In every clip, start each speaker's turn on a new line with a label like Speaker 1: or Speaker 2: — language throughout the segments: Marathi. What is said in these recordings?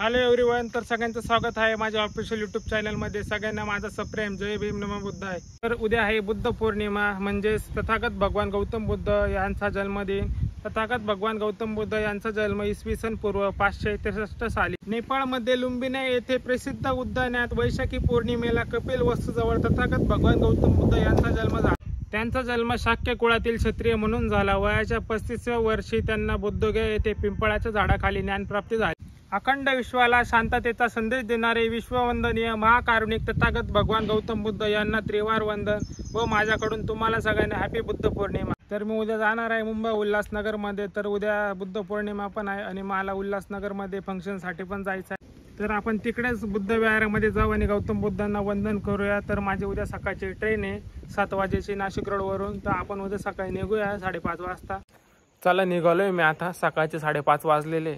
Speaker 1: हॅलो एव्हरीवन, तर सगळ्यांचं स्वागत आहे माझ्या ऑफिशियल यूट्यूब चॅनलमध्ये। सगळ्यांना माझा सप्रेम जय भीम नमो बुद्ध आहे। तर उद्या आहे बुद्ध पौर्णिमा, म्हणजे तथागत भगवान गौतम बुद्ध यांचा जन्मदिन। तथागत भगवान गौतम बुद्ध यांचा जन्म इसवी सन पूर्व 563 साली नेपाळमध्ये लुंबिनी येथे प्रसिद्ध उद्यानात वैशाखी पौर्णिमेला कपिल वस्तूजवळ तथागत भगवान गौतम बुद्ध यांचा जन्म झाला। त्यांचा जन्म शाक्य कुळातील क्षत्रिय म्हणून झाला। वयाच्या 35व्या वर्षी त्यांना बुद्धगया येथे पिंपळाच्या झाडाखाली ज्ञानप्राप्ती झाली। अखंड विश्वाला शांततेचा संदेश देणारे विश्ववंदनीय महाकारुणिक तथागत भगवान गौतम बुद्ध यांना त्रिवार वंदन व माझ्याकडून तुम्हाला सगळ्यांना हॅपी बुद्ध पौर्णिमा। तर मी उद्या जाणार आहे मुंबई उल्हासनगरमध्ये। तर उद्या बुद्ध पौर्णिमा पण आहे आणि मला उल्हासनगरमध्ये फंक्शनसाठी पण जायचं आहे। तर आपण तिकडेच बुद्ध विहारामध्ये जाऊ आणि गौतम बुद्धांना वंदन करूया। तर माझी उद्या सकाळची ट्रेन आहे 7 वाजेची नाशिक रोडवरून। तर आपण उद्या सकाळी निघूया 5:30 वाजता। चला निघालोय मी आता, सकाळचे 5:30 वाजलेले।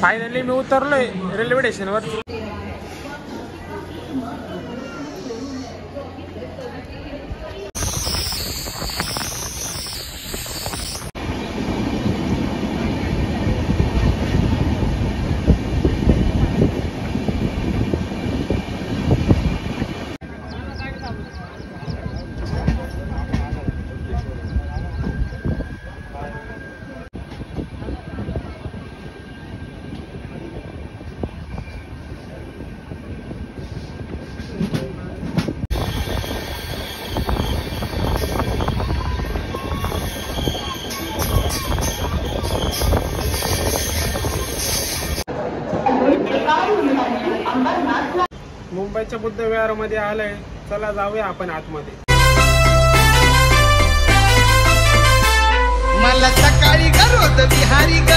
Speaker 1: फायनली मी उतरलोय रेल्वे स्टेशनवर। मुंबईच्या बुद्ध विहारामध्ये आलंय, चला जाऊया आपण आतमध्ये।
Speaker 2: मला सकाळी गरोद बिहारी ग